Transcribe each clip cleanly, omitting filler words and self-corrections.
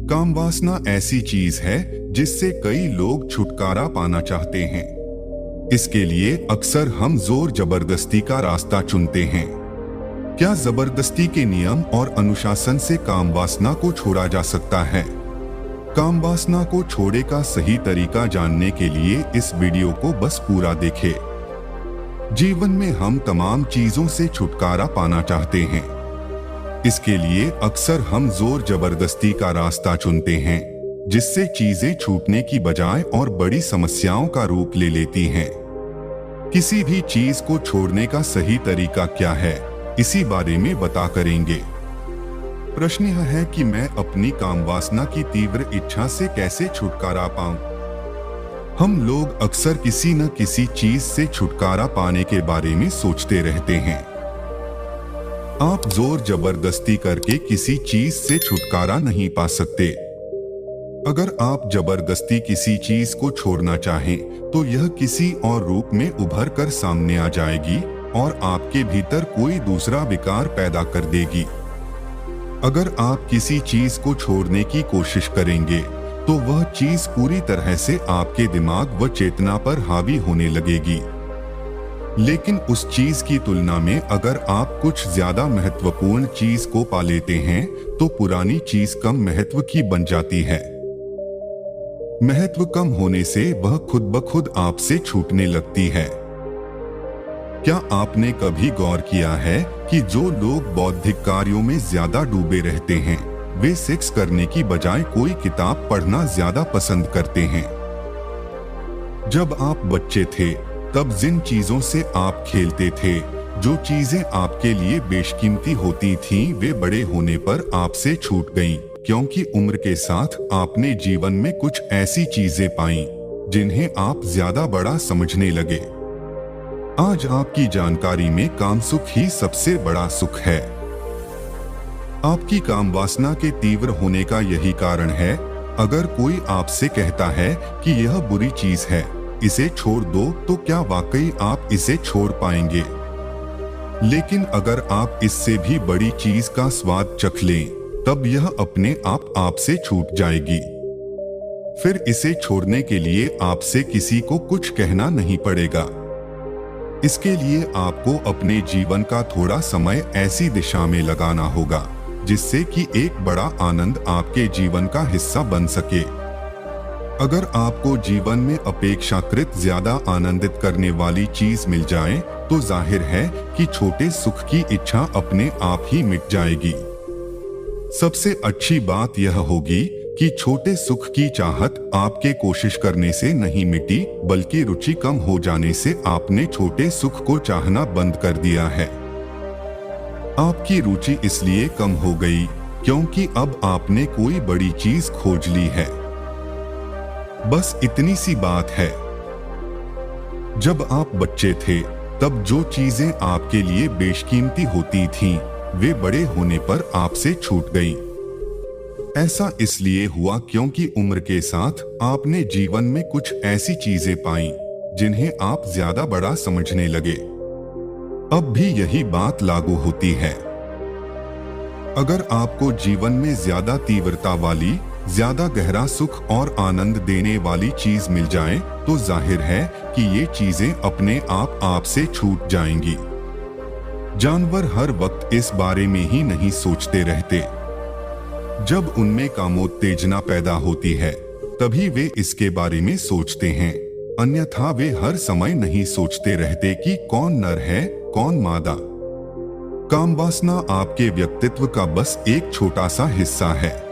काम वासना ऐसी चीज है जिससे कई लोग छुटकारा पाना चाहते हैं। इसके लिए अक्सर हम जोर जबरदस्ती का रास्ता चुनते हैं। क्या जबरदस्ती के नियम और अनुशासन से काम वासना को छोड़ा जा सकता है? काम वासना को छोड़ने का सही तरीका जानने के लिए इस वीडियो को बस पूरा देखें। जीवन में हम तमाम चीजों से छुटकारा पाना चाहते हैं। इसके लिए अक्सर हम जोर जबरदस्ती का रास्ता चुनते हैं, जिससे चीजें छूटने की बजाय और बड़ी समस्याओं का रूप ले लेती हैं। किसी भी चीज को छोड़ने का सही तरीका क्या है, इसी बारे में बता करेंगे। प्रश्न यह है कि मैं अपनी काम वासना की तीव्र इच्छा से कैसे छुटकारा पाऊं? हम लोग अक्सर किसी न किसी चीज से छुटकारा पाने के बारे में सोचते रहते हैं। आप जोर जबरदस्ती करके किसी चीज से छुटकारा नहीं पा सकते। अगर आप जबरदस्ती किसी चीज को छोड़ना चाहें, तो यह किसी और रूप में उभर कर सामने आ जाएगी और आपके भीतर कोई दूसरा विकार पैदा कर देगी। अगर आप किसी चीज को छोड़ने की कोशिश करेंगे, तो वह चीज पूरी तरह से आपके दिमाग व चेतना पर हावी होने लगेगी। लेकिन उस चीज की तुलना में अगर आप कुछ ज्यादा महत्वपूर्ण चीज को पा लेते हैं, तो पुरानी चीज कम महत्व की बन जाती है। महत्व कम होने से वह खुद ब खुद आपसे छूटने लगती है। क्या आपने कभी गौर किया है कि जो लोग बौद्धिक कार्यों में ज्यादा डूबे रहते हैं, वे सेक्स करने की बजाय कोई किताब पढ़ना ज्यादा पसंद करते हैं? जब आप बच्चे थे, तब जिन चीजों से आप खेलते थे, जो चीजें आपके लिए बेशकीमती होती थीं, वे बड़े होने पर आपसे छूट गईं, क्योंकि उम्र के साथ आपने जीवन में कुछ ऐसी चीजें पाईं जिन्हें आप ज्यादा बड़ा समझने लगे। आज आपकी जानकारी में काम सुख ही सबसे बड़ा सुख है। आपकी काम वासना के तीव्र होने का यही कारण है। अगर कोई आपसे कहता है कि यह बुरी चीज है, इसे छोड़ दो, तो क्या वाकई आप इसे छोड़ पाएंगे? लेकिन अगर आप इससे भी बड़ी चीज का स्वाद चख लें, तब यह अपने आप आपसे छूट जाएगी। फिर इसे छोड़ने के लिए आपसे किसी को कुछ कहना नहीं पड़ेगा। इसके लिए आपको अपने जीवन का थोड़ा समय ऐसी दिशा में लगाना होगा जिससे कि एक बड़ा आनंद आपके जीवन का हिस्सा बन सके। अगर आपको जीवन में अपेक्षाकृत ज्यादा आनंदित करने वाली चीज मिल जाए, तो जाहिर है कि छोटे सुख की इच्छा अपने आप ही मिट जाएगी। सबसे अच्छी बात यह होगी कि छोटे सुख की चाहत आपके कोशिश करने से नहीं मिटी, बल्कि रुचि कम हो जाने से आपने छोटे सुख को चाहना बंद कर दिया है। आपकी रुचि इसलिए कम हो गई क्योंकि अब आपने कोई बड़ी चीज खोज ली है। बस इतनी सी बात है। जब आप बच्चे थे, तब जो चीजें आपके लिए बेशकीमती होती थीं, वे बड़े होने पर आपसे छूट गईं। ऐसा इसलिए हुआ क्योंकि उम्र के साथ आपने जीवन में कुछ ऐसी चीजें पाईं जिन्हें आप ज्यादा बड़ा समझने लगे। अब भी यही बात लागू होती है। अगर आपको जीवन में ज्यादा तीव्रता वाली, ज्यादा गहरा सुख और आनंद देने वाली चीज मिल जाए, तो जाहिर है कि ये चीजें अपने आप आपसे छूट जाएंगी। जानवर हर वक्त इस बारे में ही नहीं सोचते रहते। जब उनमें कामोत्तेजना पैदा होती है, तभी वे इसके बारे में सोचते हैं। अन्यथा वे हर समय नहीं सोचते रहते कि कौन नर है, कौन मादा। काम वासना आपके व्यक्तित्व का बस एक छोटा सा हिस्सा है।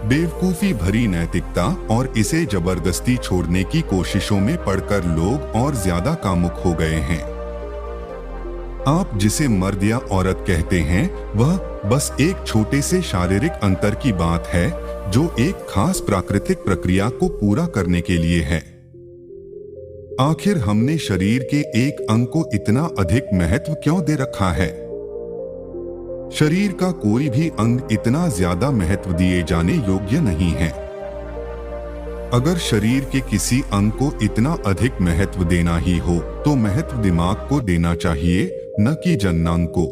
बेवकूफी भरी नैतिकता और इसे जबरदस्ती छोड़ने की कोशिशों में पड़कर लोग और ज्यादा कामुक हो गए हैं। आप जिसे मर्द या औरत कहते हैं, वह बस एक छोटे से शारीरिक अंतर की बात है, जो एक खास प्राकृतिक प्रक्रिया को पूरा करने के लिए है। आखिर हमने शरीर के एक अंग को इतना अधिक महत्व क्यों दे रखा है? शरीर का कोई भी अंग इतना ज्यादा महत्व दिए जाने योग्य नहीं है। अगर शरीर के किसी अंग को इतना अधिक महत्व देना ही हो, तो महत्व दिमाग को देना चाहिए, न कि जननांग को।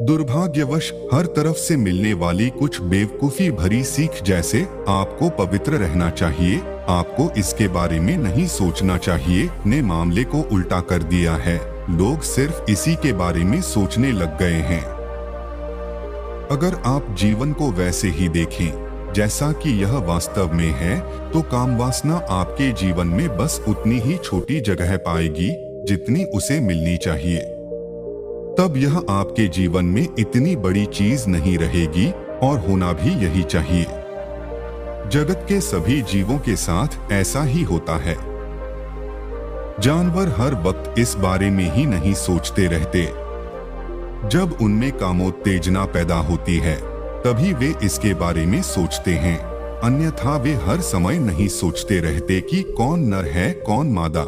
दुर्भाग्यवश हर तरफ से मिलने वाली कुछ बेवकूफी भरी सीख जैसे आपको पवित्र रहना चाहिए, आपको इसके बारे में नहीं सोचना चाहिए, ने मामले को उल्टा कर दिया है। लोग सिर्फ इसी के बारे में सोचने लग गए हैं। अगर आप जीवन को वैसे ही देखें जैसा कि यह वास्तव में है, तो कामवासना आपके जीवन में बस उतनी ही छोटी जगह पाएगी जितनी उसे मिलनी चाहिए। तब यह आपके जीवन में इतनी बड़ी चीज नहीं रहेगी, और होना भी यही चाहिए। जगत के सभी जीवों के साथ ऐसा ही होता है। जानवर हर वक्त इस बारे में ही नहीं सोचते रहते। जब उनमें कामोत्तेजना पैदा होती है तभी वे इसके बारे में सोचते हैं, अन्यथा वे हर समय नहीं सोचते रहते कि कौन नर है कौन मादा।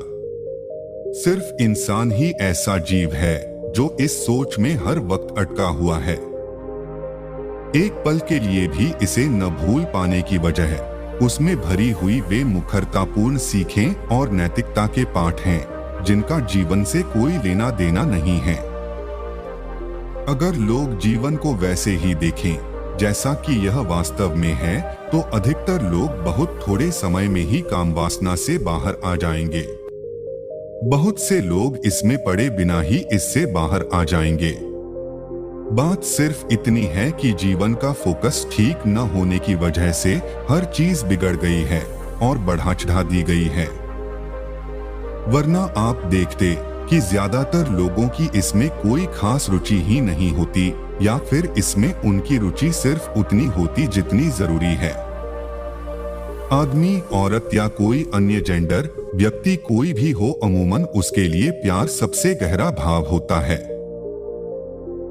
सिर्फ इंसान ही ऐसा जीव है जो इस सोच में हर वक्त अटका हुआ है। एक पल के लिए भी इसे न भूल पाने की वजह उसमें भरी हुई वे मुखरतापूर्ण सीखें और नैतिकता के पाठ हैं जिनका जीवन से कोई लेना देना नहीं है। अगर लोग जीवन को वैसे ही देखें जैसा कि यह वास्तव में है, तो अधिकतर लोग बहुत थोड़े समय में ही कामवासना से बाहर आ जाएंगे। बहुत से लोग इसमें पड़े बिना ही इससे बाहर आ जाएंगे। बात सिर्फ इतनी है कि जीवन का फोकस ठीक न होने की वजह से हर चीज बिगड़ गई है और बढ़ा चढ़ा दी गई है। वरना आप देखते कि ज्यादातर लोगों की इसमें कोई खास रुचि ही नहीं होती, या फिर इसमें उनकी रुचि सिर्फ उतनी होती जितनी जरूरी है। आदमी, औरत या कोई अन्य जेंडर व्यक्ति कोई भी हो, अमूमन उसके लिए प्यार सबसे गहरा भाव होता है।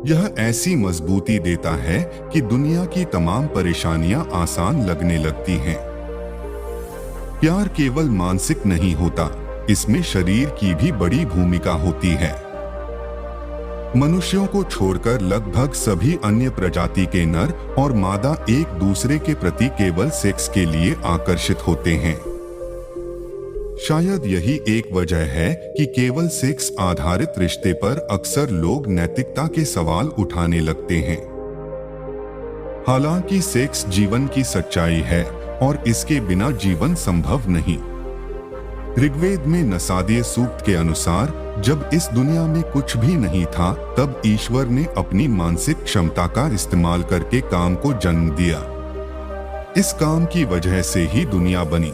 यह ऐसी मजबूती देता है कि दुनिया की तमाम परेशानियां आसान लगने लगती हैं। प्यार केवल मानसिक नहीं होता, इसमें शरीर की भी बड़ी भूमिका होती है। मनुष्यों को छोड़कर लगभग सभी अन्य प्रजाति के नर और मादा एक दूसरे के प्रति केवल सेक्स के लिए आकर्षित होते हैं। शायद यही एक वजह है कि केवल सेक्स आधारित रिश्ते पर अक्सर लोग नैतिकता के सवाल उठाने लगते हैं। हालांकि सेक्स जीवन की सच्चाई है और इसके बिना जीवन संभव नहीं। ऋग्वेद में नसादीय सूक्त के अनुसार जब इस दुनिया में कुछ भी नहीं था, तब ईश्वर ने अपनी मानसिक क्षमता का इस्तेमाल करके काम को जन्म दिया। इस काम की वजह से ही दुनिया बनी।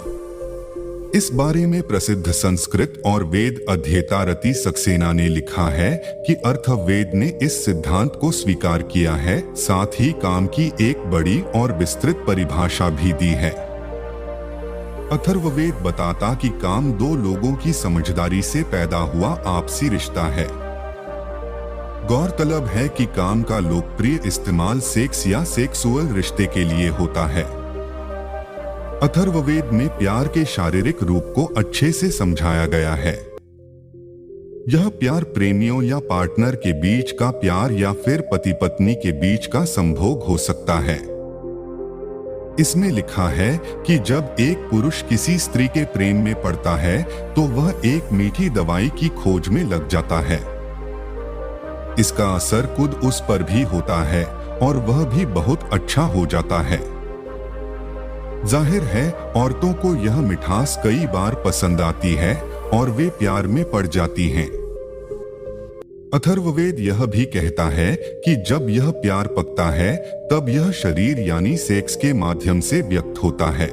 इस बारे में प्रसिद्ध संस्कृत और वेद अध्येता रति सक्सेना ने लिखा है कि अथर्ववेद ने इस सिद्धांत को स्वीकार किया है, साथ ही काम की एक बड़ी और विस्तृत परिभाषा भी दी है। अथर्ववेद बताता कि काम दो लोगों की समझदारी से पैदा हुआ आपसी रिश्ता है। गौरतलब है कि काम का लोकप्रिय इस्तेमाल सेक्स या सेक्सुअल रिश्ते के लिए होता है। अथर्ववेद में प्यार के शारीरिक रूप को अच्छे से समझाया गया है। यह प्यार प्रेमियों या पार्टनर के बीच का प्यार या फिर पति पत्नी के बीच का संभोग हो सकता है। इसमें लिखा है कि जब एक पुरुष किसी स्त्री के प्रेम में पड़ता है तो वह एक मीठी दवाई की खोज में लग जाता है। इसका असर खुद उस पर भी होता है और वह भी बहुत अच्छा हो जाता है। जाहिर है औरतों को यह मिठास कई बार पसंद आती है और वे प्यार में पड़ जाती हैं। अथर्ववेद यह भी कहता है कि जब यह प्यार पकता है तब यह शरीर यानी सेक्स के माध्यम से व्यक्त होता है।